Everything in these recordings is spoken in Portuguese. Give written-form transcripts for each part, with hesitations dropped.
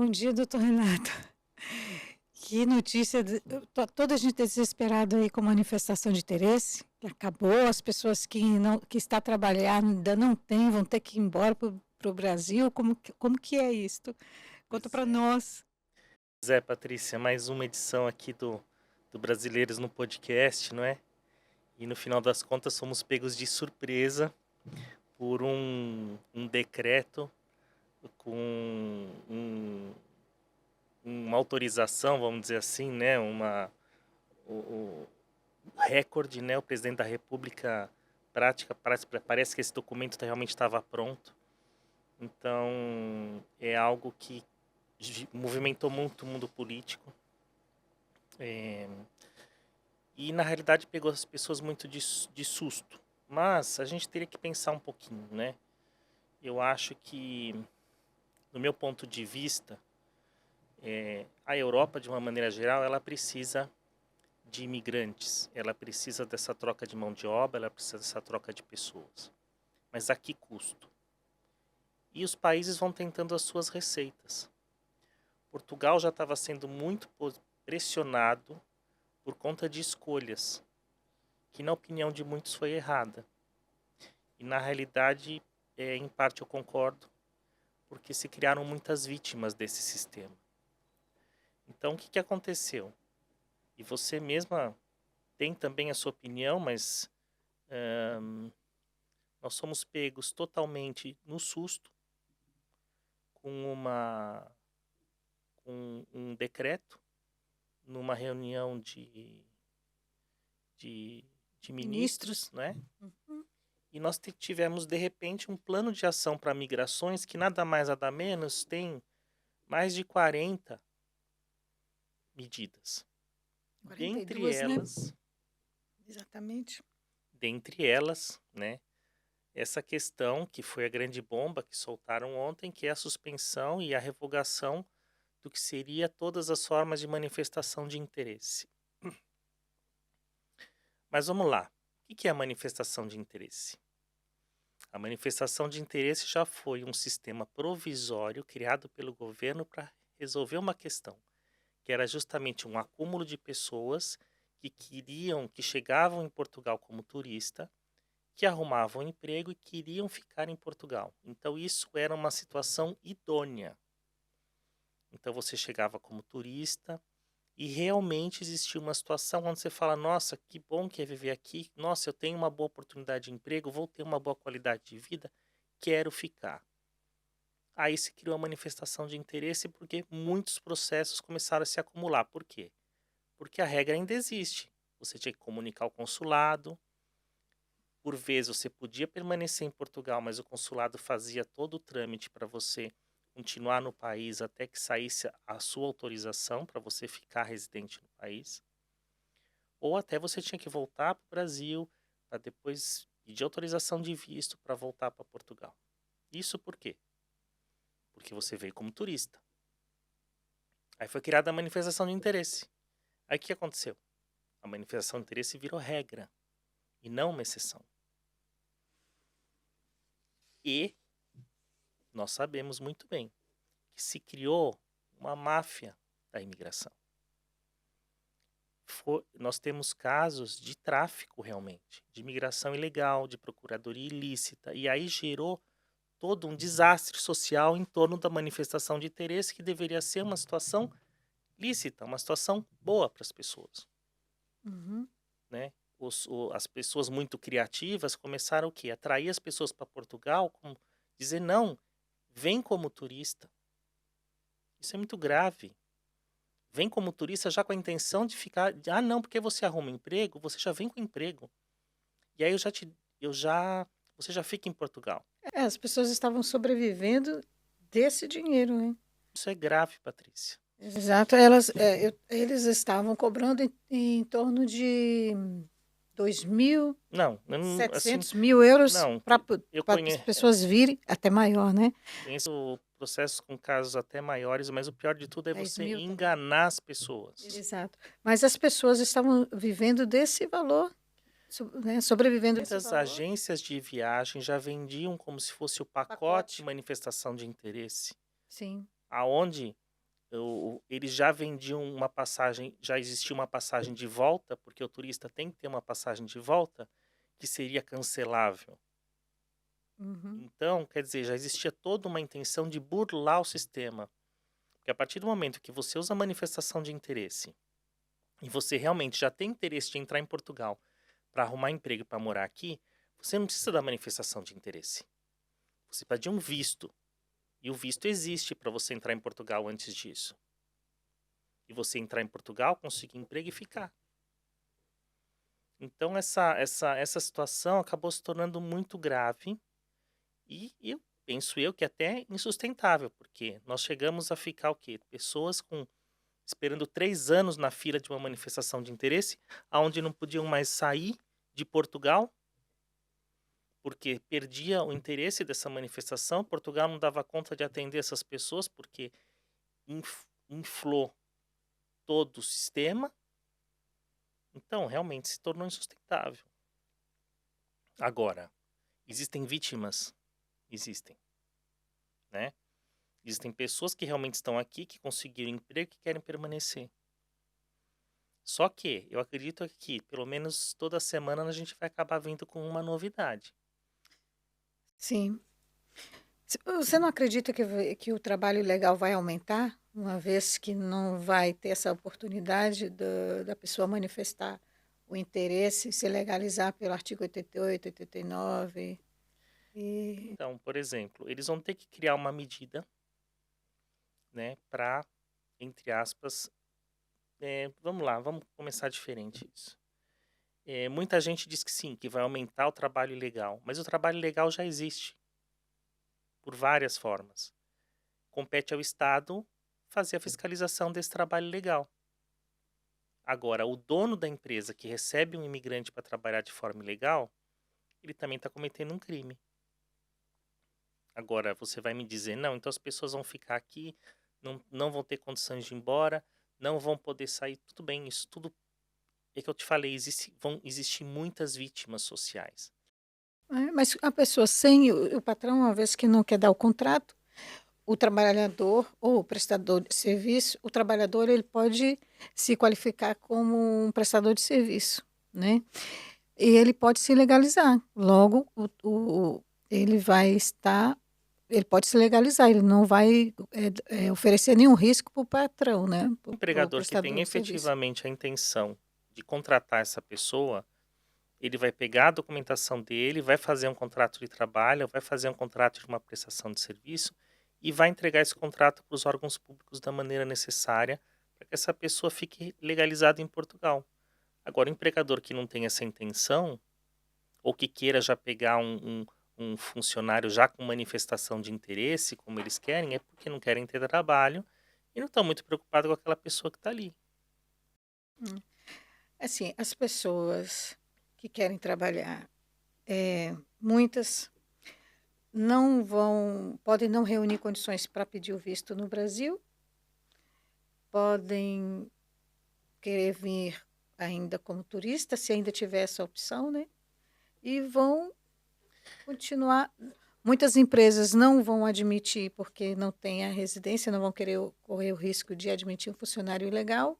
Bom dia, doutor Renato. Que notícia, toda a gente desesperada aí com manifestação de interesse, que acabou, as pessoas que está trabalhando ainda não têm, vão ter que ir embora para o Brasil, como que é isto? Conta para nós. Patrícia, mais uma edição aqui do Brasileiros no Podcast, não é? E no final das contas somos pegos de surpresa por um decreto com uma autorização, vamos dizer assim, né? O recorde, né? O presidente da República parece que esse documento realmente estava pronto. Então é algo que movimentou muito o mundo político. E na realidade pegou as pessoas muito de susto. Mas a gente teria que pensar um pouquinho, né? Eu acho que, no meu ponto de vista, a Europa, de uma maneira geral, ela precisa de imigrantes. Ela precisa dessa troca de mão de obra, ela precisa dessa troca de pessoas. Mas a que custo? E os países vão tentando as suas receitas. Portugal já estava sendo muito pressionado por conta de escolhas, que na opinião de muitos foi errada. E na realidade, em parte eu concordo, porque se criaram muitas vítimas desse sistema. Então o que aconteceu? E você mesma tem também a sua opinião, mas nós somos pegos totalmente no susto com um decreto numa reunião de ministros, né? Uhum. E nós tivemos, de repente, um plano de ação para migrações que nada mais nada menos tem mais de 40 medidas. 42, né? Exatamente. Dentre elas, né, essa questão que foi a grande bomba que soltaram ontem, que é a suspensão e a revogação do que seria todas as formas de manifestação de interesse. Mas vamos lá. O que é a manifestação de interesse? A manifestação de interesse já foi um sistema provisório criado pelo governo para resolver uma questão, que era justamente um acúmulo de pessoas que chegavam em Portugal como turista, que arrumavam emprego e queriam ficar em Portugal. Então isso era uma situação idônea. Então você chegava como turista e realmente existia uma situação onde você fala, nossa, que bom que é viver aqui, nossa, eu tenho uma boa oportunidade de emprego, vou ter uma boa qualidade de vida, quero ficar. Aí se criou a manifestação de interesse porque muitos processos começaram a se acumular. Por quê? Porque a regra ainda existe. Você tinha que comunicar ao consulado. Por vezes você podia permanecer em Portugal, mas o consulado fazia todo o trâmite para você continuar no país até que saísse a sua autorização para você ficar residente no país. Ou até você tinha que voltar para o Brasil para depois pedir autorização de visto para voltar para Portugal. Isso por quê? Porque você veio como turista. Aí foi criada a manifestação de interesse. Aí o que aconteceu? A manifestação de interesse virou regra e não uma exceção. E nós sabemos muito bem que se criou uma máfia da imigração. Nós temos casos de tráfico realmente, de imigração ilegal, de procuradoria ilícita, e aí gerou todo um desastre social em torno da manifestação de interesse que deveria ser uma situação lícita, uma situação boa para as pessoas. Uhum. Né? As pessoas muito criativas começaram o quê? Atrair as pessoas para Portugal, dizer não, vem como turista. Isso é muito grave. Vem como turista já com a intenção de ficar. Ah, não, porque você arruma emprego, você já vem com emprego. E aí você já fica em Portugal. As pessoas estavam sobrevivendo desse dinheiro, né? Isso é grave, Patrícia. Exato, eles estavam cobrando em torno de Não, assim, 2.700 mil euros não, para eu as pessoas virem, até maior, né? conheço processos com casos até maiores, mas o pior de tudo é 10 você mil também. enganar as pessoas. Exato. Mas as pessoas estavam vivendo desse valor, né? Sobrevivendo desse Muitas valor. agências de viagem já vendiam como se fosse o pacote de manifestação de interesse, Sim. aonde Eles já vendiam uma passagem, já existia uma passagem de volta, porque o turista tem que ter uma passagem de volta, que seria cancelável. Uhum. Então, quer dizer, já existia toda uma intenção de burlar o sistema. Porque a partir do momento que você usa a manifestação de interesse e você realmente já tem interesse de entrar em Portugal para arrumar emprego para morar aqui, você não precisa da manifestação de interesse. Você pede um visto. E o visto existe para você entrar em Portugal antes disso. E você entrar em Portugal, conseguir emprego e ficar. Então essa situação acabou se tornando muito grave e eu penso eu que até insustentável, porque nós chegamos a ficar o quê? Pessoas esperando 3 anos na fila de uma manifestação de interesse, aonde não podiam mais sair de Portugal, porque perdia o interesse dessa manifestação. Portugal não dava conta de atender essas pessoas, porque inflou todo o sistema. Então, realmente se tornou insustentável. Agora, existem vítimas? Existem, né? Existem pessoas que realmente estão aqui, que conseguiram emprego, que querem permanecer. Só que eu acredito que, pelo menos toda semana, a gente vai acabar vindo com uma novidade. Sim. Você não acredita que o trabalho ilegal vai aumentar, uma vez que não vai ter essa oportunidade da pessoa manifestar o interesse, se legalizar pelo artigo 88, 89? E, Então, por exemplo, eles vão ter que criar uma medida, né, para, entre aspas, vamos lá, vamos começar diferente isso. Muita gente diz que sim, que vai aumentar o trabalho ilegal, mas o trabalho ilegal já existe, por várias formas. Compete ao Estado fazer a fiscalização desse trabalho ilegal. Agora, o dono da empresa que recebe um imigrante para trabalhar de forma ilegal, ele também está cometendo um crime. Agora, você vai me dizer, não, então as pessoas vão ficar aqui, não vão ter condições de ir embora, não vão poder sair. Tudo bem, isso tudo é que eu te falei, vão existir muitas vítimas sociais. mas a pessoa sem o patrão, uma vez que não quer dar o contrato, o trabalhador ou o prestador de serviço, o trabalhador ele pode se qualificar como um prestador de serviço, né? E ele pode se legalizar. Logo, ele vai estar, ele pode se legalizar, ele não vai oferecer nenhum risco para o patrão, né? O Para o empregador que prestador tem de serviço. efetivamente a intenção de contratar essa pessoa, ele vai pegar a documentação dele, vai fazer um contrato de trabalho, vai fazer um contrato de uma prestação de serviço e vai entregar esse contrato para os órgãos públicos da maneira necessária para que essa pessoa fique legalizada em Portugal. Agora, o empregador que não tem essa intenção, ou que queira já pegar um funcionário já com manifestação de interesse, como eles querem, é porque não querem ter trabalho e não estão muito preocupados com aquela pessoa que está ali. Assim, as pessoas que querem trabalhar, muitas podem não reunir condições para pedir o visto no Brasil, podem querer vir ainda como turista, se ainda tiver essa opção, né? E vão continuar. Muitas empresas não vão admitir, porque não têm a residência, não vão querer correr o risco de admitir um funcionário ilegal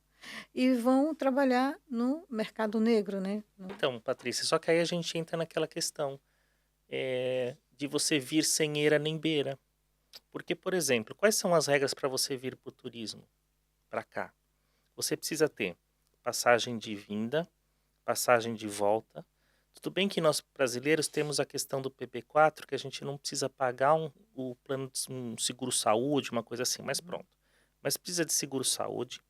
e vão trabalhar no mercado negro, né? Então, Patrícia, só que aí a gente entra naquela questão de você vir sem eira nem beira. Porque, por exemplo, quais são as regras para você vir para o turismo, para cá? Você precisa ter passagem de vinda, passagem de volta. Tudo bem que nós brasileiros temos a questão do PB4, que a gente não precisa pagar o plano de um seguro-saúde, uma coisa assim, mas pronto. Mas precisa de seguro-saúde,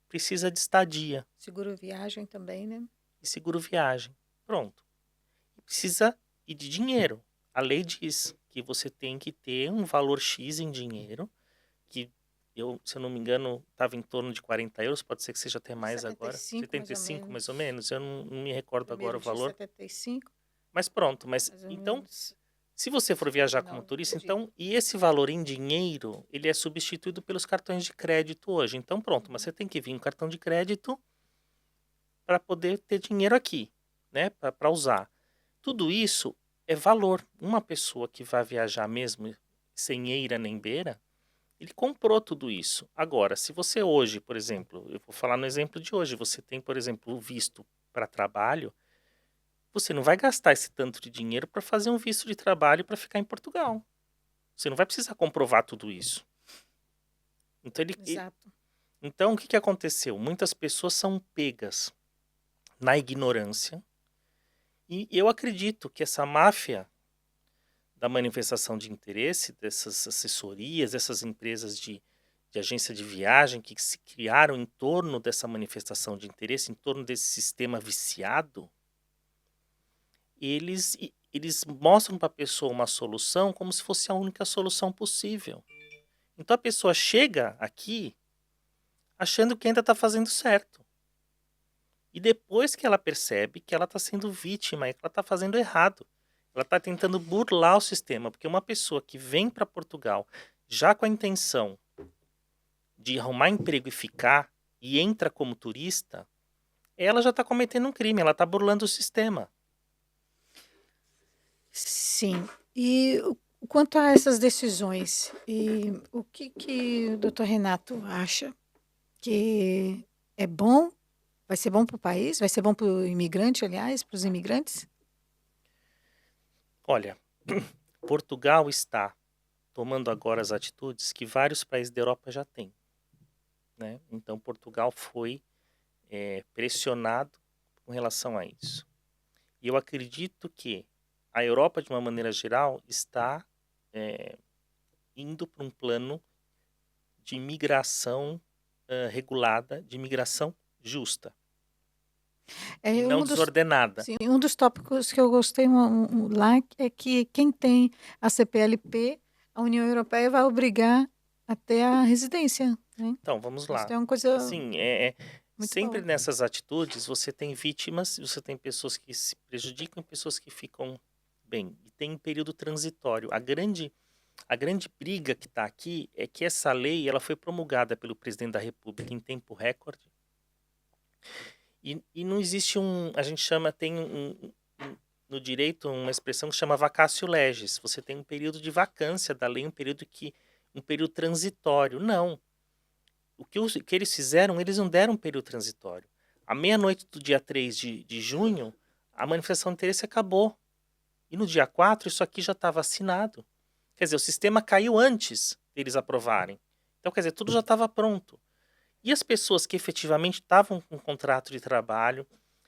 precisa de estadia Seguro viagem também, né? e seguro-viagem. Pronto. E precisa de dinheiro. A lei diz que você tem que ter um valor X em dinheiro, que se eu não me engano, estava em torno de 40 euros, pode ser que seja até mais agora. 75 mais ou 75 mais ou menos. menos, eu não me recordo agora Primeiro o dia valor. 75, Mas pronto, mas mais ou então, menos se você for viajar como 59 turista, por dia. então, e esse valor em dinheiro, ele é substituído pelos cartões de crédito hoje. Então pronto, mas você tem que vir um cartão de crédito para poder ter dinheiro aqui, né, para usar. Tudo isso é valor. Uma pessoa que vai viajar mesmo sem eira nem beira, Ele comprou tudo isso. Agora, se você hoje, por exemplo, eu vou falar no exemplo de hoje, você tem, por exemplo, o visto para trabalho, você não vai gastar esse tanto de dinheiro para fazer um visto de trabalho para ficar em Portugal. Você não vai precisar comprovar tudo isso. Então, Exato. então o que que aconteceu? Muitas pessoas são pegas na ignorância e eu acredito que essa máfia da manifestação de interesse, dessas assessorias, dessas empresas de agência de viagem que se criaram em torno dessa manifestação de interesse, em torno desse sistema viciado, eles mostram para a pessoa uma solução como se fosse a única solução possível. Então a pessoa chega aqui achando que ainda está fazendo certo. E depois que ela percebe que ela está sendo vítima e que ela está fazendo errado, ela está tentando burlar o sistema, porque uma pessoa que vem para Portugal já com a intenção de arrumar emprego e ficar e entra como turista, ela já está cometendo um crime, ela está burlando o sistema. Sim. E quanto a essas decisões, e o que o doutor Renato acha que é bom? Vai ser bom para o país? Vai ser bom para o imigrante, aliás, para os imigrantes? Olha, Portugal está tomando agora as atitudes que vários países da Europa já têm, né? Então Portugal foi pressionado com relação a isso. E eu acredito que a Europa, de uma maneira geral, está indo para um plano de imigração regulada, de imigração justa e É não um dos, desordenada. sim, um dos tópicos que eu gostei lá é que quem tem a CPLP, a União Europeia vai obrigar a ter a residência, né? Então, vamos Isso lá. é uma coisa Assim, muito sempre boa. nessas atitudes você tem vítimas, você tem pessoas que se prejudicam e pessoas que ficam bem. E tem um período transitório. A grande briga que está aqui é que essa lei ela foi promulgada pelo presidente da República em tempo recorde. E não existe a gente chama, no direito uma expressão que chama vacatio legis. Você tem um período de vacância da lei, um período transitório. Não. O que eles fizeram, eles não deram um período transitório. À meia-noite do dia 3 de junho, a manifestação de interesse acabou. E no dia 4, isso aqui já estava assinado. Quer dizer, o sistema caiu antes deles aprovarem. Então, quer dizer, tudo já estava pronto. E as pessoas que efetivamente estavam com um contrato de trabalho,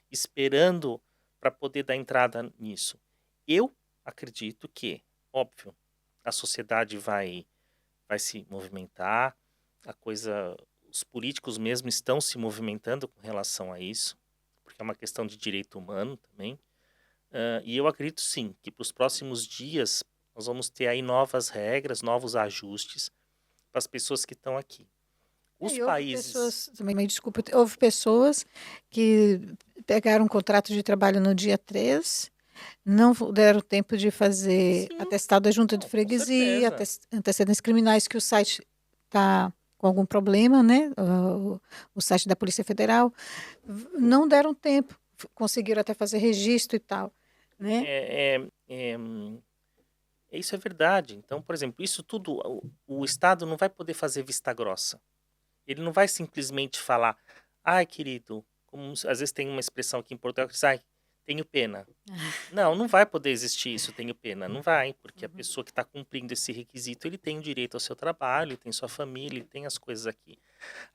esperando para poder dar entrada nisso. Eu acredito que, óbvio, a sociedade vai se movimentar, os políticos mesmo estão se movimentando com relação a isso, porque é uma questão de direito humano também. E eu acredito sim que para os próximos dias nós vamos ter aí novas regras, novos ajustes para as pessoas que estão aqui. Os E houve países. pessoas, também me desculpa, houve pessoas que pegaram um contrato de trabalho no dia 3, não deram tempo de fazer Sim, atestado da junta de com freguesia, certeza. antecedentes criminais, que o site está com algum problema, né? O site da Polícia Federal. Não deram tempo, conseguiram até fazer registro e tal, né? Isso é verdade. Então, por exemplo, isso tudo, o Estado não vai poder fazer vista grossa. Ele não vai simplesmente falar, ai, querido, como às vezes tem uma expressão aqui em Portugal que diz, ai, tenho pena. Não, não vai poder existir isso, tenho pena. Não vai, porque a pessoa que está cumprindo esse requisito, ele tem o direito ao seu trabalho, ele tem sua família, ele tem as coisas aqui.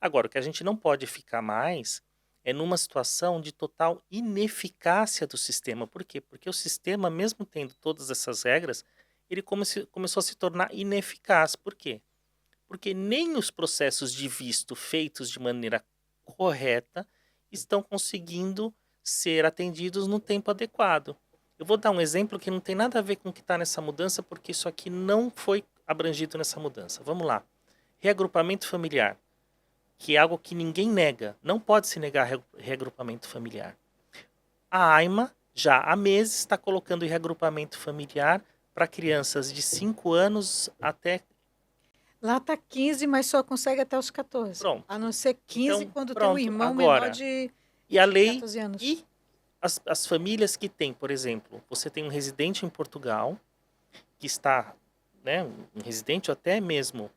Agora, o que a gente não pode ficar mais é numa situação de total ineficácia do sistema. Por quê? Porque o sistema, mesmo tendo todas essas regras, ele começou a se tornar ineficaz. Por quê? Porque nem os processos de visto feitos de maneira correta estão conseguindo ser atendidos no tempo adequado. Eu vou dar um exemplo que não tem nada a ver com o que está nessa mudança, porque isso aqui não foi abrangido nessa mudança. Vamos lá. Reagrupamento familiar, que é algo que ninguém nega. Não pode se negar reagrupamento familiar. A AIMA, já há meses, está colocando reagrupamento familiar para crianças de 5 anos até. Lá está 15, mas só consegue até os 14. Pronto. A não ser 15 Então, quando tem um pronto. irmão menor Agora, de e a lei 14 anos. e as famílias que têm, por exemplo, você tem um residente em Portugal que está, né, um residente ou até mesmo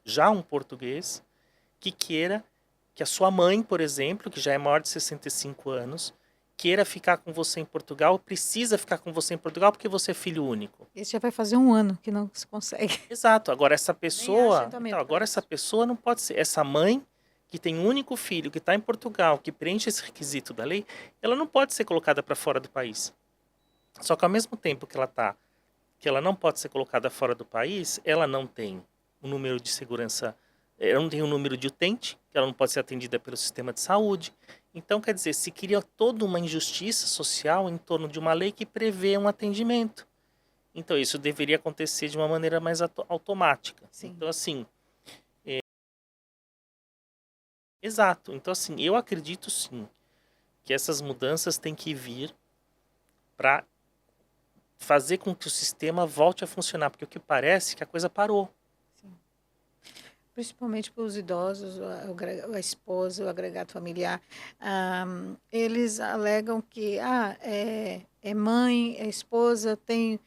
já um português que queira que a sua mãe, por exemplo, que já é maior de 65 anos, queira ficar com você em Portugal, precisa ficar com você em Portugal porque você é filho único. Esse já vai fazer um ano que não se consegue. Exato. Agora essa Nem há pessoa, agendamento então, para agora essa isso. pessoa não pode ser essa mãe que tem um único filho que está em Portugal, que preenche esse requisito da lei, ela não pode ser colocada para fora do país. Só que ao mesmo tempo que ela não pode ser colocada fora do país, ela não tem um número de segurança, ela não tem um número de utente, que ela não pode ser atendida pelo sistema de saúde. Então, quer dizer, se cria toda uma injustiça social em torno de uma lei que prevê um atendimento. Então, isso deveria acontecer de uma maneira mais automática. Sim. Então, assim, exato. Então, assim, eu acredito sim que essas mudanças têm que vir para fazer com que o sistema volte a funcionar, porque o que parece é que a coisa parou. Sim. Principalmente para os idosos, a esposa, o agregado familiar. Eles alegam que é mãe, é esposa, tem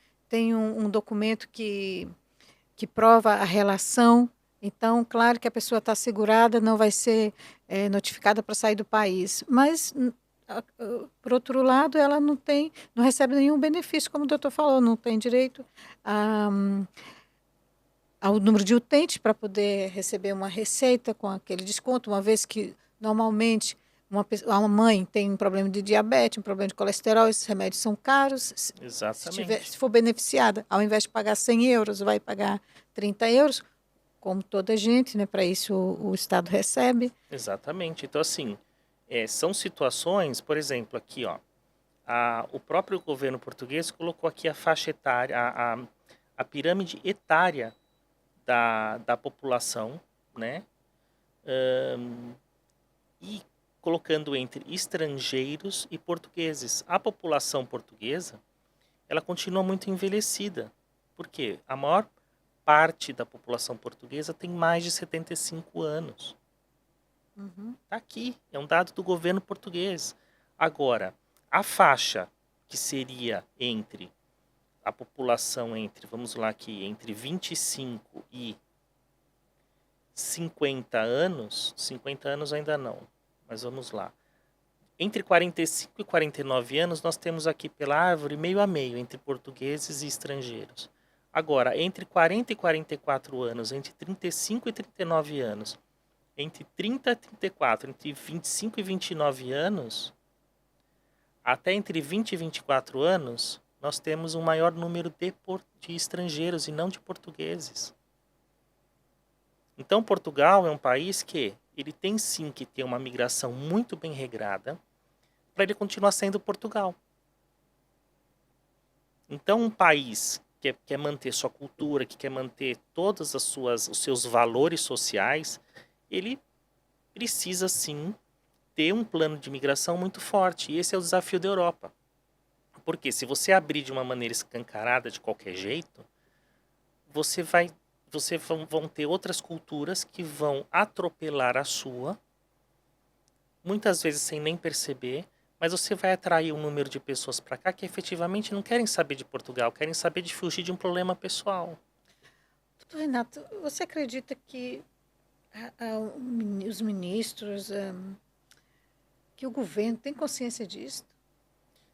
um documento que prova a relação. Então, claro que a pessoa está segurada, não vai ser notificada para sair do país. Mas, por outro lado, ela não recebe nenhum benefício, como o doutor falou, não tem direito ao número de utentes para poder receber uma receita com aquele desconto, uma vez que, normalmente, uma mãe tem um problema de diabetes, um problema de colesterol, esses remédios são caros. Exatamente. Se for beneficiada, ao invés de pagar 100 euros, vai pagar 30 euros, como toda gente, né? Para isso o Estado recebe. Exatamente. Então, assim, são situações, por exemplo, aqui, ó, o próprio governo português colocou aqui a faixa etária, a pirâmide etária da população, né? E colocando entre estrangeiros e portugueses. A população portuguesa, ela continua muito envelhecida. Por quê? A maior parte da população portuguesa tem mais de 75 anos. Tá aqui, é um dado do governo português. Agora, a faixa que seria entre a população vamos lá aqui, entre 25 e 50 anos ainda não, mas vamos lá. Entre 45 e 49 anos, nós temos aqui pela árvore meio a meio, entre portugueses e estrangeiros. Agora, entre 40 e 44 anos, entre 35 e 39 anos, entre 30 e 34, entre 25 e 29 anos, até entre 20 e 24 anos, nós temos um maior número de estrangeiros e não de portugueses. Então, Portugal é um país que ele tem sim que ter uma migração muito bem regrada para ele continuar sendo Portugal. Então, um país que quer manter sua cultura, que quer manter todos os seus valores sociais, ele precisa sim ter um plano de migração muito forte. E esse é o desafio da Europa. Porque se você abrir de uma maneira escancarada de qualquer jeito, vão ter outras culturas que vão atropelar a sua, muitas vezes sem nem perceber, mas você vai atrair um número de pessoas para cá que efetivamente não querem saber de Portugal, querem saber de fugir de um problema pessoal. Doutor Renato, você acredita que os ministros, que o governo tem consciência disso?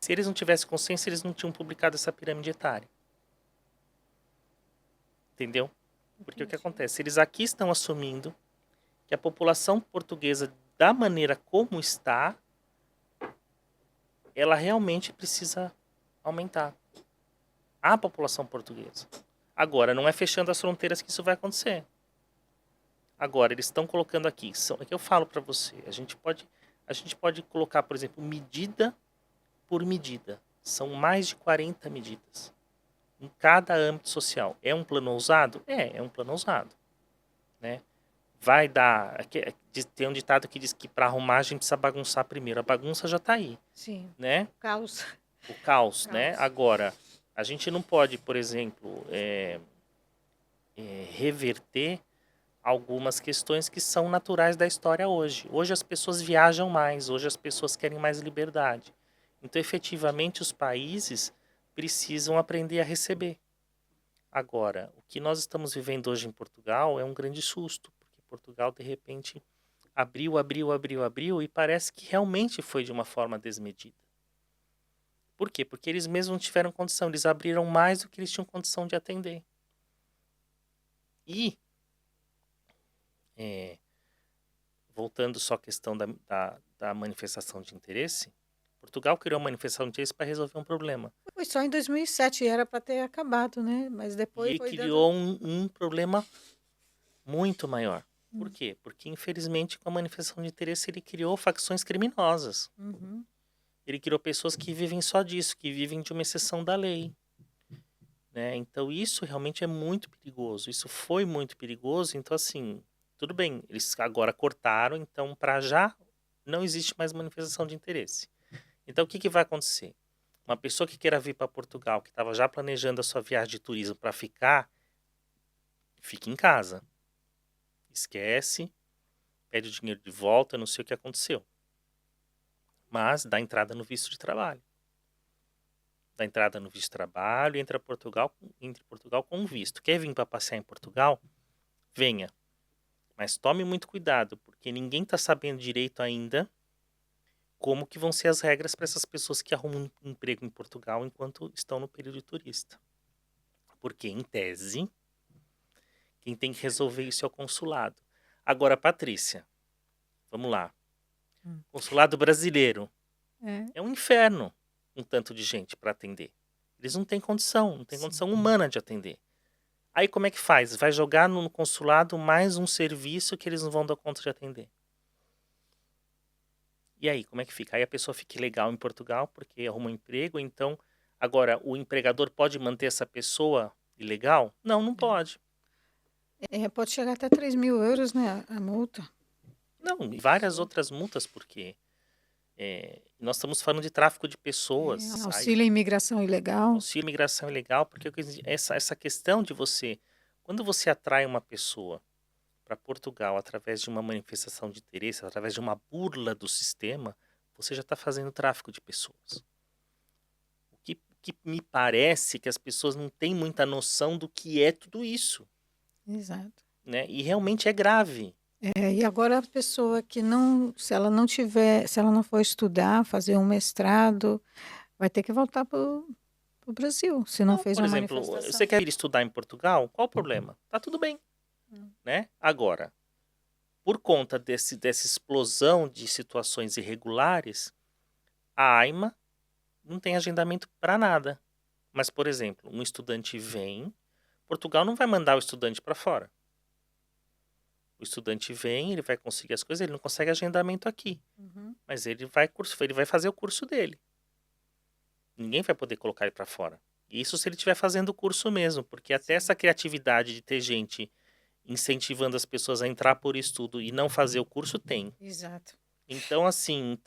Se eles não tivessem consciência, eles não tinham publicado essa pirâmide etária. Entendeu? Porque o que acontece? Eles aqui estão assumindo que a população portuguesa, da maneira como está, ela realmente precisa aumentar. A população portuguesa. Agora, não é fechando as fronteiras que isso vai acontecer. Agora, eles estão colocando aqui, é que eu falo para você, a gente pode colocar, por exemplo, medida por medida. São mais de 40 medidas. Em cada âmbito social. É um plano ousado? É um plano ousado. Né? Vai dar... Tem um ditado que diz que para arrumar a gente precisa bagunçar primeiro. A bagunça já está aí. Sim. Né? O caos, né? Agora, a gente não pode, por exemplo, reverter algumas questões que são naturais da história hoje. Hoje as pessoas viajam mais, hoje as pessoas querem mais liberdade. Então, efetivamente, os países precisam aprender a receber. Agora, o que nós estamos vivendo hoje em Portugal é um grande susto, porque Portugal, de repente, abriu e parece que realmente foi de uma forma desmedida. Por quê? Porque eles mesmos não tiveram condição, eles abriram mais do que eles tinham condição de atender. E, é, voltando só à questão da manifestação de interesse, Portugal criou uma manifestação de interesse para resolver um problema. Foi só em 2007, era para ter acabado, né? Mas depois E foi criou dando. um problema muito maior. Por Hum. quê? Porque, infelizmente, com a manifestação de interesse, ele criou facções criminosas. Uhum. Ele criou pessoas que vivem só disso, que vivem de uma exceção da lei. Né? Então, isso realmente é muito perigoso. Isso foi muito perigoso. Então, assim, tudo bem, eles agora cortaram, então, para já, não existe mais manifestação de interesse. Então, o que, que vai acontecer? Uma pessoa que queira vir para Portugal, que estava já planejando a sua viagem de turismo para ficar, fica em casa. Esquece, pede o dinheiro de volta, não sei o que aconteceu. Mas dá entrada no visto de trabalho. Dá entrada no visto de trabalho e entra Portugal com visto. Quer vir para passear em Portugal? Venha. Mas tome muito cuidado, porque ninguém está sabendo direito ainda como que vão ser as regras para essas pessoas que arrumam um emprego em Portugal enquanto estão no período de turista. Porque, em tese, quem tem que resolver isso é o consulado. Agora, Patrícia, vamos lá. Hum. Consulado brasileiro É. é um inferno, um tanto de gente para atender. Eles não têm condição, não têm condição humana de atender. Aí como é que faz? Vai jogar no consulado mais um serviço que eles não vão dar conta de atender. E aí, como é que fica? Aí a pessoa fica ilegal em Portugal porque arruma um emprego, então agora o empregador pode manter essa pessoa ilegal? Não, não pode. Pode chegar até 3.000 euros, né? A multa. Não, e várias outras multas, porque nós estamos falando de tráfico de pessoas. Auxílio à imigração ilegal. Auxílio à imigração ilegal, porque essa questão de você, quando você atrai uma pessoa para Portugal através de uma manifestação de interesse, através de uma burla do sistema, você já está fazendo tráfico de pessoas. O que me parece que as pessoas não têm muita noção do que é tudo isso. Exato. Né? E realmente é grave. E agora a pessoa que não, se ela não for estudar, fazer um mestrado, vai ter que voltar para o Brasil, se não fez Por uma exemplo, manifestação. você quer ir estudar em Portugal? Qual o problema? Tá tudo bem. Né? Agora, por conta dessa explosão de situações irregulares, a AIMA não tem agendamento para nada. Mas, por exemplo, um estudante vem, Portugal não vai mandar o estudante para fora. O estudante vem, ele vai conseguir as coisas, ele não consegue agendamento aqui. Mas ele vai fazer o curso dele. Ninguém vai poder colocar ele para fora. Isso se ele estiver fazendo o curso mesmo, porque até essa criatividade de ter gente incentivando as pessoas a entrar por estudo e não fazer o curso tem. Exato. Então, assim,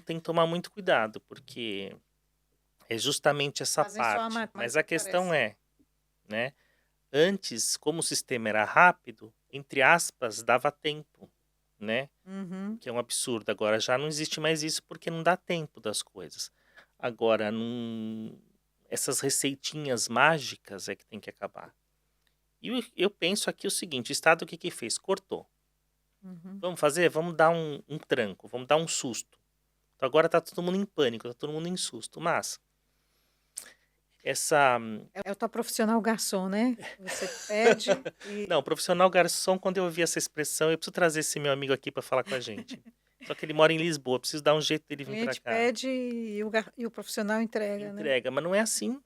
tem que tomar muito cuidado, porque é justamente essa Fazem só a parte. matemática, Mas a questão parece. né? Antes, como o sistema era rápido, entre aspas, dava tempo, né? Que é um absurdo. Agora já não existe mais isso porque não dá tempo das coisas. Agora, essas receitinhas mágicas é que tem que acabar. E eu penso aqui o seguinte, o Estado o que fez? Cortou. Vamos fazer? Vamos dar um tranco, vamos dar um susto. Então agora tá todo mundo em pânico, tá todo mundo em susto. Mas, essa... É o tal profissional garçom, né? Você pede e... Não, profissional garçom, quando eu ouvi essa expressão, eu preciso trazer esse meu amigo aqui para falar com a gente. Só que ele mora em Lisboa, preciso dar um jeito dele O vir para cliente cá. pede e o profissional entrega, né? Entrega, mas não é assim.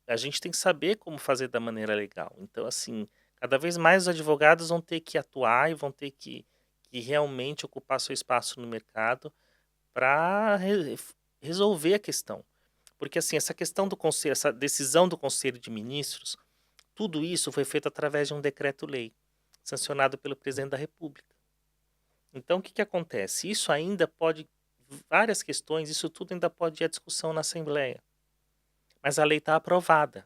A gente tem que saber como fazer da maneira legal. Então, assim, cada vez mais os advogados vão ter que atuar e vão ter que realmente ocupar seu espaço no mercado para resolver a questão. Porque, assim, essa questão do conselho, essa decisão do Conselho de Ministros, tudo isso foi feito através de um decreto-lei, sancionado pelo Presidente da República. Então, o que acontece? Isso ainda pode, várias questões, isso tudo ainda pode ir à discussão na Assembleia. Mas a lei está aprovada.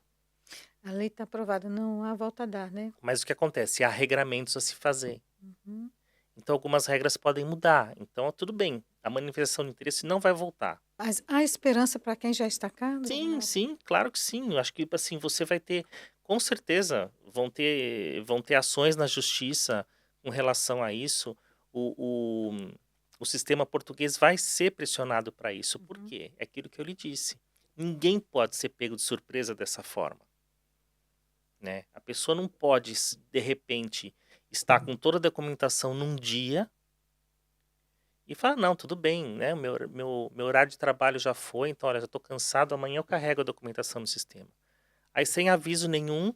A lei está aprovada, não há volta a dar, né? Mas o que acontece? Há regramentos a se fazer. Então, algumas regras podem mudar. Então, tudo bem. A manifestação de interesse não vai voltar. Mas há esperança para quem já está cá? Sim, claro que sim. Eu acho que assim, você vai ter, Com certeza vão ter ações na justiça com relação a isso. O, o, o sistema português vai ser pressionado para isso. Por Uhum. quê? É aquilo que eu lhe disse. Ninguém pode ser pego de surpresa dessa forma, né? A pessoa não pode, de repente, estar com toda a documentação num dia e falar, não, tudo bem, né? Meu horário de trabalho já foi, então, olha, já estou cansado, amanhã eu carrego a documentação no sistema. Aí, sem aviso nenhum,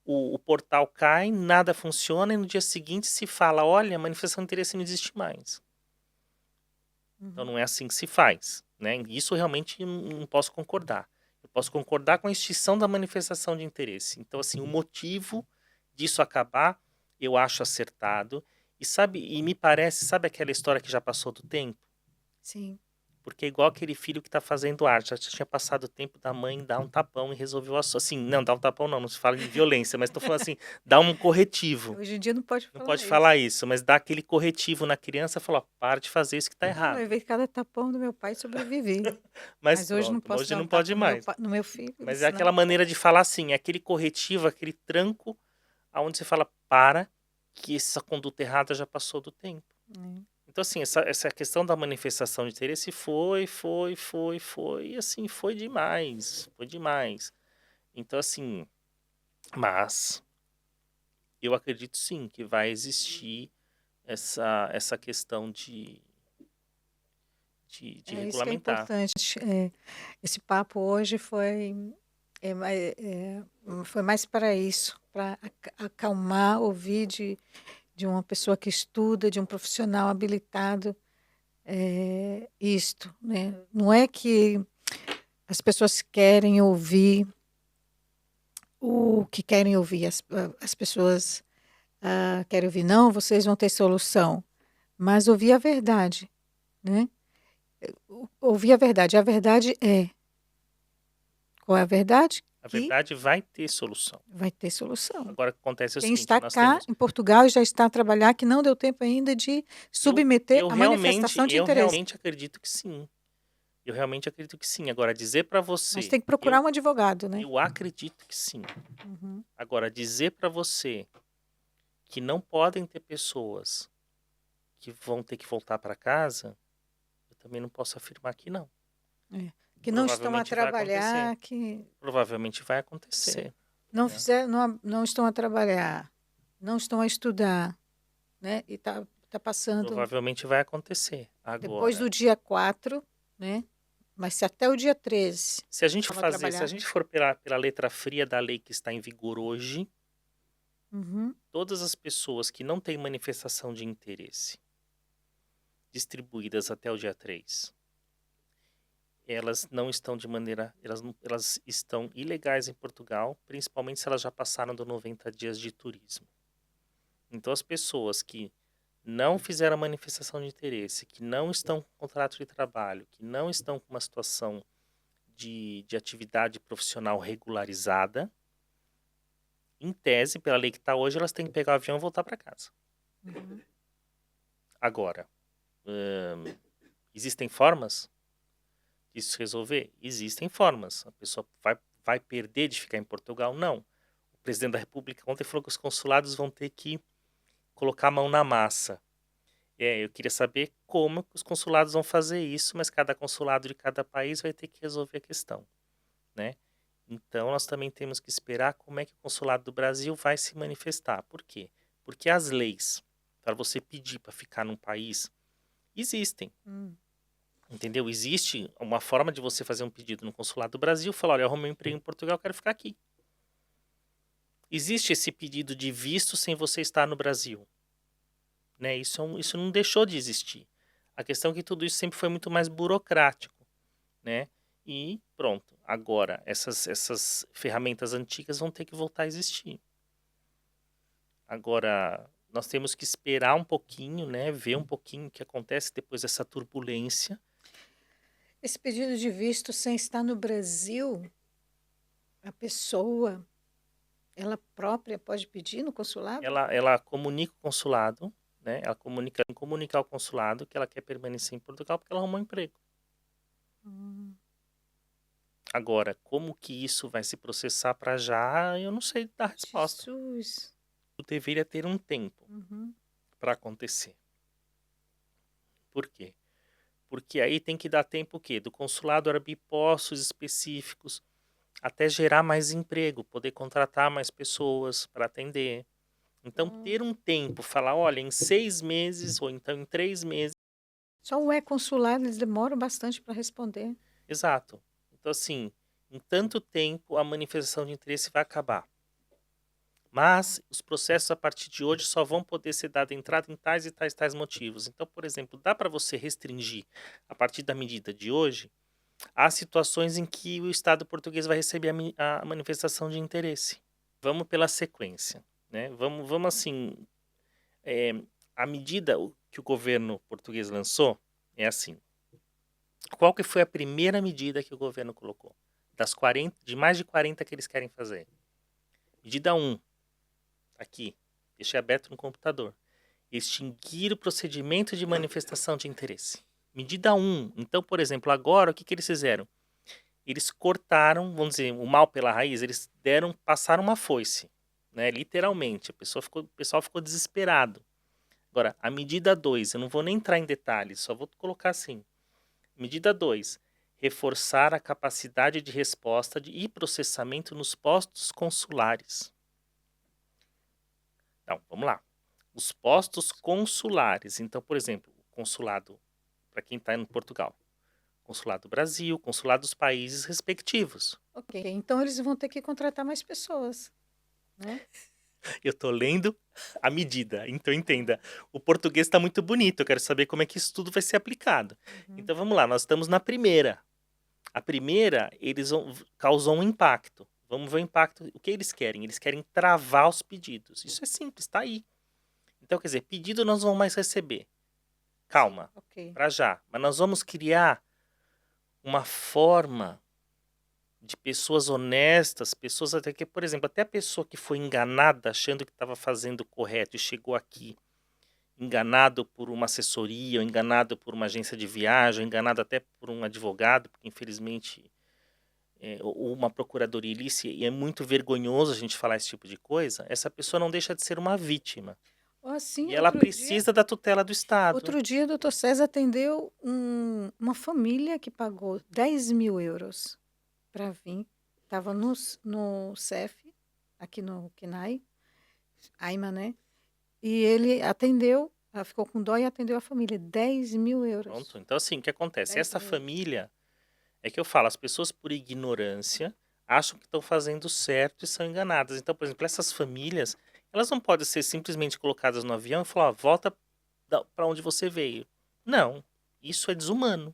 o portal cai, nada funciona, e no dia seguinte se fala, olha, a manifestação de interesse não existe mais. Então, Uhum. não é assim que se faz, né? Isso realmente não posso concordar. Eu posso concordar com a extinção da manifestação de interesse. Então, assim, o motivo disso acabar, eu acho acertado. E sabe, e me parece, sabe aquela história que já passou do tempo? Sim. Porque é igual aquele filho que tá fazendo arte, já tinha passado o tempo da mãe dar um tapão e resolveu assim, não, dar um tapão não se fala em violência, mas tô falando assim, dar um corretivo. Hoje em dia não pode Não falar pode isso. falar isso, mas dar aquele corretivo na criança e falar, ó, para de fazer isso que tá Eu errado. levei cada tapão do meu pai e sobrevivi. Mas Mas hoje não pronto, posso hoje dar um não tapa pode no meu, mais. no meu filho, Mas é aquela senão. maneira de falar assim, é aquele corretivo, aquele tranco, aonde você fala, para, que essa conduta errada já passou do tempo. Então, assim, essa questão da manifestação de interesse foi, e assim, foi demais, foi demais. Então, assim, mas eu acredito sim que vai existir essa questão de É isso que é regulamentar. importante. Esse papo hoje foi mais para isso, para acalmar, ouvir de uma pessoa que estuda, de um profissional habilitado, isto, né? Não é que as pessoas querem ouvir o que querem ouvir, as pessoas querem ouvir, não, vocês vão ter solução, mas ouvir a verdade, né? Ouvir a verdade. A verdade é. Qual é a verdade? A Que verdade vai ter solução. vai ter solução. Agora, o que acontece é o Quem seguinte, está nós cá temos... em Portugal e já está a trabalhar, que não deu tempo ainda de submeter Eu a realmente, manifestação de interesse. acredito que sim. Eu realmente acredito que sim. Agora, dizer para Mas você, tem que procurar um advogado, né? eu acredito que sim. Uhum. Agora, dizer para você que não podem ter pessoas que vão ter que voltar para casa, eu também não posso afirmar que não. Que não estão a Provavelmente vai acontecer. trabalhar, que Provavelmente vai acontecer. não né? não estão a trabalhar, não estão a estudar, né? E tá passando Provavelmente vai acontecer. depois Agora, do dia 4, né? Mas se até o dia 13 se a gente estava a se a trabalhar. gente for pela letra fria da lei que está em vigor hoje, Uhum. todas as pessoas que não têm manifestação de interesse distribuídas até o dia 3, elas não estão de maneira, elas estão ilegais em Portugal, principalmente se elas já passaram dos 90 dias de turismo. Então as pessoas que não fizeram a manifestação de interesse, que não estão com contrato de trabalho, que não estão com uma situação de atividade profissional regularizada, em tese, pela lei que está hoje, elas têm que pegar o avião e voltar para casa. Uhum. Agora, existem formas de isso resolver? Existem formas. A pessoa vai perder de ficar em Portugal? Não. O presidente da República ontem falou que os consulados vão ter que colocar a mão na massa. Eu queria saber como que os consulados vão fazer isso, mas cada consulado de cada país vai ter que resolver a questão, né? Então, nós também temos que esperar como é que o consulado do Brasil vai se manifestar. Por quê? Porque as leis para você pedir para ficar num país existem, entendeu? Existe uma forma de você fazer um pedido no consulado do Brasil, falar, olha, eu arrumei um emprego em Portugal, eu quero ficar aqui. Existe esse pedido de visto sem você estar no Brasil, né? Isso não deixou de existir. A questão é que tudo isso sempre foi muito mais burocrático, né? E pronto, agora essas ferramentas antigas vão ter que voltar a existir. Agora, nós temos que esperar um pouquinho, né? Ver um pouquinho o que acontece depois dessa turbulência. Esse pedido de visto sem estar no Brasil, a pessoa, ela própria pode pedir no consulado? Ela comunica o consulado, né? Ela comunicar ao consulado que ela quer permanecer em Portugal porque ela arrumou um emprego. Hum. Agora, como que isso vai se processar para já, eu não sei dar resposta. Jesus. Deveria ter um tempo Uhum. para acontecer. Por quê? Porque aí tem que dar tempo o quê? Do consulado abrir postos específicos, até gerar mais emprego, poder contratar mais pessoas para atender. Então, ter um tempo, falar, olha, em 6 meses ou então em 3 meses. Só o e-consular, eles demoram bastante para responder. Exato. Então, assim, em tanto tempo a manifestação de interesse vai acabar. Mas os processos a partir de hoje só vão poder ser dada entrada em tais e tais motivos. Então, por exemplo, dá para você restringir, a partir da medida de hoje, há situações em que o Estado português vai receber a manifestação de interesse. Vamos pela sequência, né? Vamos assim, a medida que o governo português lançou é assim. Qual que foi a primeira medida que o governo colocou? De mais de 40 que eles querem fazer. Medida 1, aqui, deixei aberto no computador. Extinguir o procedimento de manifestação de interesse. Medida 1. Então, por exemplo, agora o que eles fizeram? Eles cortaram, vamos dizer, o mal pela raiz, eles passaram uma foice, né? Literalmente, o pessoal ficou desesperado. Agora, a medida 2, eu não vou nem entrar em detalhes, só vou colocar assim. Medida 2, reforçar a capacidade de resposta e processamento nos postos consulares. Então, vamos lá. Os postos consulares. Então, por exemplo, o consulado, para quem está em Portugal, consulado do Brasil, consulado dos países respectivos. Ok, então eles vão ter que contratar mais pessoas, né? Eu tô lendo a medida, então entenda. O português está muito bonito, eu quero saber como é que isso tudo vai ser aplicado. Uhum. Então vamos lá, nós estamos na primeira. A primeira, causou um impacto. Vamos ver o impacto. O que eles querem? Eles querem travar os pedidos. Isso é simples, está aí. Então, quer dizer, pedido nós vamos mais receber. Calma, Ok. para já. Mas nós vamos criar uma forma de pessoas honestas, pessoas até que, por exemplo, até a pessoa que foi enganada achando que estava fazendo o correto e chegou aqui enganado por uma assessoria, ou enganado por uma agência de viagem, ou enganado até por um advogado, porque infelizmente ou uma procuradoria ilícita, e é muito vergonhoso a gente falar esse tipo de coisa, essa pessoa não deixa de ser uma vítima. Assim, E ela precisa da tutela do Estado. outro dia o doutor César atendeu uma família que pagou 10 mil euros para vir. Estava no CEF, aqui no KNAI, AIMA, né? E ele atendeu, ficou com dó e atendeu a família. 10 mil euros. Pronto. Então, assim, o que acontece? 10 Essa mil. família, é que eu falo, as pessoas por ignorância acham que estão fazendo certo e são enganadas. Então, por exemplo, essas famílias, elas não podem ser simplesmente colocadas no avião e falar, ó, volta para onde você veio. Não, isso é desumano.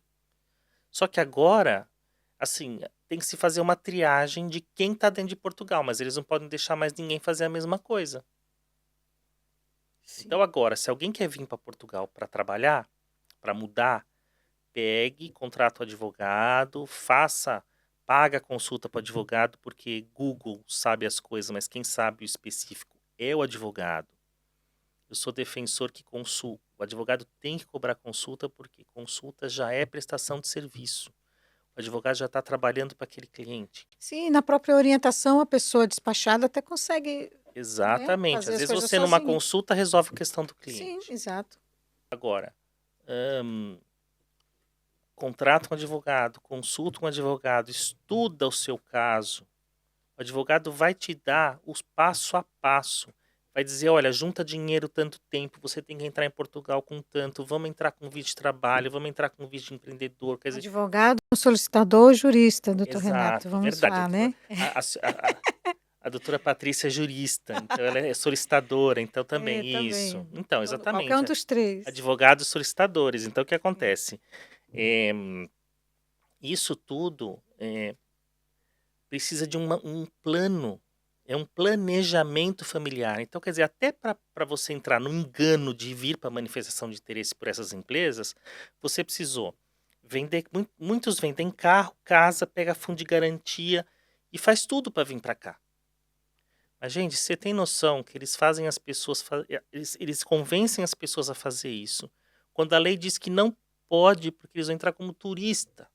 Só que agora, assim, tem que se fazer uma triagem de quem está dentro de Portugal, mas eles não podem deixar mais ninguém fazer a mesma coisa. Sim. Então agora, se alguém quer vir para Portugal para trabalhar, para mudar, pegue, contrata o advogado, paga a consulta para o advogado, porque Google sabe as coisas, mas quem sabe o específico é o advogado. Eu sou defensor que consulta. O advogado tem que cobrar consulta, porque consulta já é prestação de serviço. O advogado já está trabalhando para aquele cliente. Sim, na própria orientação, a pessoa despachada até consegue. Exatamente. fazer Às as vezes coisas você, numa sozinho. consulta, resolve a questão do Sim, cliente. exato. Agora, contrata um advogado, consulta um advogado, estuda o seu caso. O advogado vai te dar os passo a passo. Vai dizer, olha, junta dinheiro tanto tempo, você tem que entrar em Portugal com tanto, vamos entrar com visto de trabalho, vamos entrar com visto de empreendedor. Quer dizer, Advogado, solicitador, jurista, doutor Renato, exato, vamos verdade. falar, né? A doutora Patrícia é jurista, então ela é solicitadora, então também, Também. isso. Então, Qualquer exatamente. um dos três. Advogados solicitadores. Então, o que acontece? Isso tudo precisa de um plano, é um planejamento familiar. Então, quer dizer, até para você entrar no engano de vir para a manifestação de interesse por essas empresas, você precisou vender, muitos vendem carro, casa, pega fundo de garantia e faz tudo para vir para cá. Mas, gente, você tem noção que eles fazem as pessoas, eles convencem as pessoas a fazer isso, quando a lei diz que não pode, porque eles vão entrar como turista.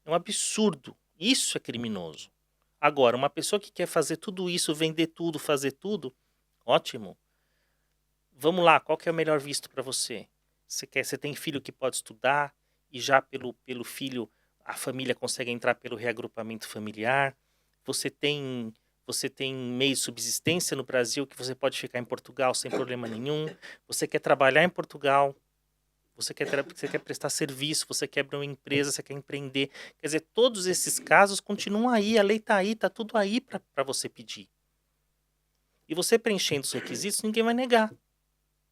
É um absurdo. Isso é criminoso. Agora, uma pessoa que quer fazer tudo isso, vender tudo, fazer tudo, ótimo. Vamos lá, qual que é o melhor visto para você? Você tem filho que pode estudar e já pelo filho a família consegue entrar pelo reagrupamento familiar. Você tem meio de subsistência no Brasil que você pode ficar em Portugal sem problema nenhum. Você quer trabalhar em Portugal, você quer prestar serviço, você quer abrir uma empresa, você quer empreender. Quer dizer, todos esses casos continuam aí, a lei está aí, está tudo aí para você pedir. E você preenchendo os requisitos, ninguém vai negar.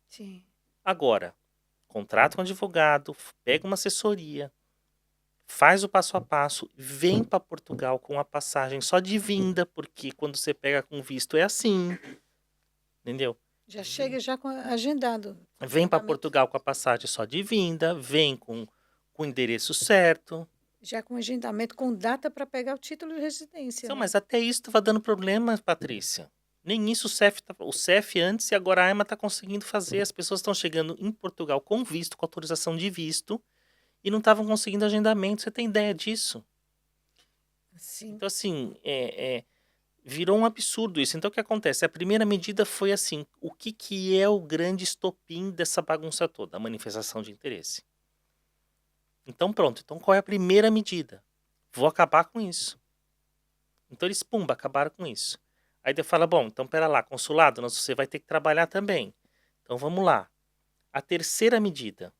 Sim. Agora, contrata um advogado, pega uma assessoria, faz o passo a passo, vem para Portugal com a passagem só de vinda, porque quando você pega com visto é assim, entendeu? Já chega já agendado. Vem para Agendamento. Portugal com a passagem só de vinda, vem com o endereço certo. Já com agendamento, com data para pegar o título de residência, Não, né? mas até isso estava dando problema, Patrícia. Nem isso o CEF antes e agora a AIMA está conseguindo fazer. As pessoas estão chegando em Portugal com visto, com autorização de visto, e não estavam conseguindo agendamento. Você tem ideia disso? Sim. Então, assim, virou um absurdo isso. Então, o que acontece? A primeira medida foi assim, o que é o grande estopim dessa bagunça toda? A manifestação de interesse. Então, pronto. Então, qual é a primeira medida? Vou acabar com isso. Então, eles, pumba, acabaram com isso. Aí eu falo, bom, então, pera lá, consulado, você vai ter que trabalhar também. Então, vamos lá. A terceira medida,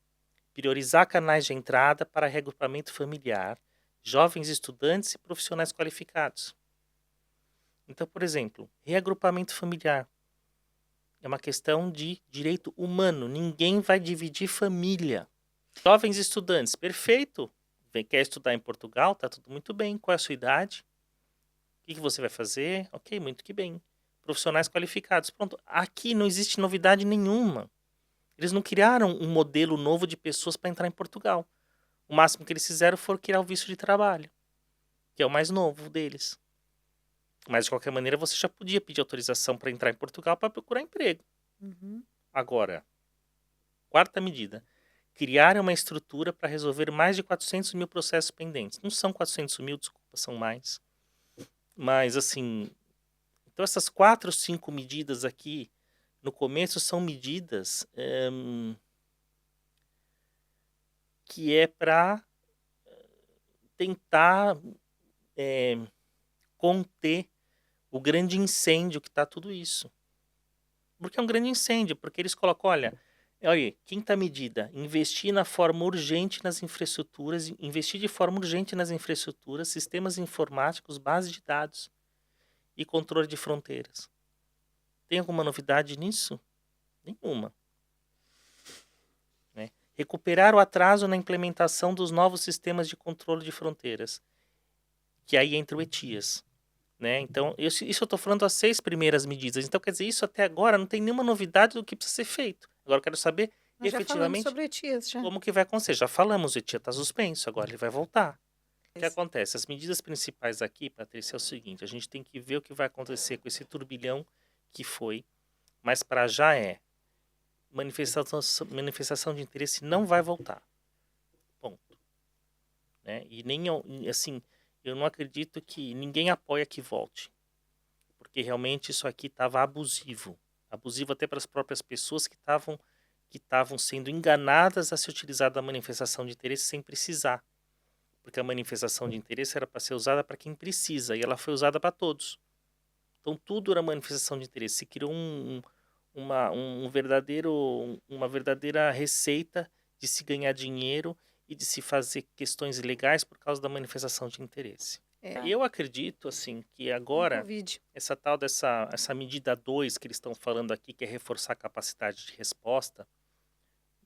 priorizar canais de entrada para reagrupamento familiar, jovens estudantes e profissionais qualificados. Então, por exemplo, reagrupamento familiar é uma questão de direito humano. Ninguém vai dividir família. Jovens estudantes, perfeito. Quer estudar em Portugal? Tá tudo muito bem. Qual é a sua idade? O que você vai fazer? Ok, muito que bem. Profissionais qualificados. Pronto. Aqui não existe novidade nenhuma. Eles não criaram um modelo novo de pessoas para entrar em Portugal. O máximo que eles fizeram foi criar o visto de trabalho, que é o mais novo deles. Mas, de qualquer maneira, você já podia pedir autorização para entrar em Portugal para procurar emprego. Uhum. Agora, quarta medida. Criar uma estrutura para resolver mais de 400 mil processos pendentes. Não são 400 mil, desculpa, são mais. Mas, assim... Então, essas 4 ou 5 medidas aqui, no começo, são medidas que é para tentar conter o grande incêndio que está tudo isso. Porque é um grande incêndio, porque eles colocam, olha, quinta medida, investir de forma urgente nas infraestruturas, sistemas informáticos, bases de dados e controle de fronteiras. Tem alguma novidade nisso? Nenhuma. Né? Recuperar o atraso na implementação dos novos sistemas de controle de fronteiras, que aí entra o ETIAS. Né? Então, isso eu estou falando as 6 primeiras medidas. Então, quer dizer, isso até agora não tem nenhuma novidade do que precisa ser feito. Agora eu quero saber, Nós já falamos efetivamente, sobre ETIAS já. como que vai acontecer. Já falamos, o ETIAS está suspenso, agora ele vai voltar. O que acontece? As medidas principais aqui, Patrícia, é o seguinte, a gente tem que ver o que vai acontecer com esse turbilhão que foi, mas para já manifestação de interesse não vai voltar. Ponto. Né? E nem, assim... Eu não acredito que ninguém apoia que volte. Porque realmente isso aqui estava abusivo. Abusivo até para as próprias pessoas que estavam sendo enganadas a se utilizar da manifestação de interesse sem precisar. Porque a manifestação de interesse era para ser usada para quem precisa e ela foi usada para todos. Então tudo era manifestação de interesse. Se criou uma verdadeira receita de se ganhar dinheiro e de se fazer questões ilegais por causa da manifestação de interesse. Eu acredito, assim, que agora, essa medida 2 que eles estão falando aqui, que é reforçar a capacidade de resposta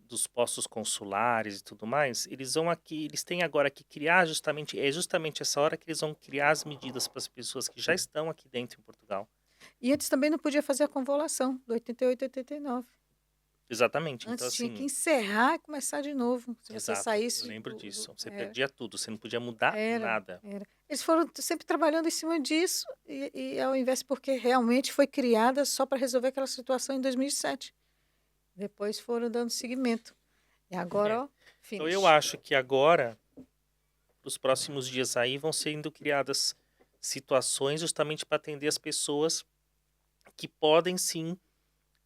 dos postos consulares e tudo mais, eles têm agora que criar justamente essa hora que eles vão criar as medidas para as pessoas que já estão aqui dentro em Portugal. E antes também não podia fazer a convolução, do 88 e 89. Exatamente. Antes então, tinha assim, que encerrar e começar de novo. Se você saísse... eu lembro disso. Você perdia tudo, você não podia mudar nada. Eles foram sempre trabalhando em cima disso e ao invés, porque realmente foi criada só para resolver aquela situação em 2007. Depois foram dando seguimento. E agora, ó, Então eu acho que agora os próximos dias aí vão sendo criadas situações justamente para atender as pessoas que podem sim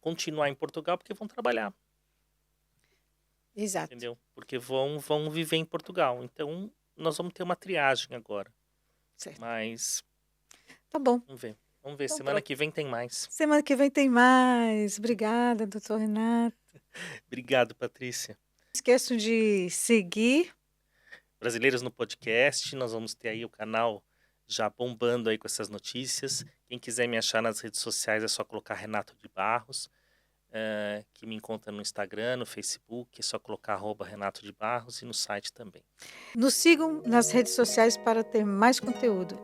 continuar em Portugal porque vão trabalhar, Exato. entendeu? Porque vão viver em Portugal. Então, nós vamos ter uma triagem agora. Certo. Mas, Tá bom. vamos ver. Vamos ver, Então semana pronto. que vem tem mais. Semana que vem tem mais. Obrigada, doutor Renato. Obrigado, Patrícia. Não esqueçam de seguir. Brasileiros no Podcast, nós vamos ter aí o canal já bombando aí com essas notícias. Quem quiser me achar nas redes sociais é só colocar Renato de Barros, que me encontra no Instagram, no Facebook, é só colocar @Renato de Barros e no site também. Nos sigam nas redes sociais para ter mais conteúdo.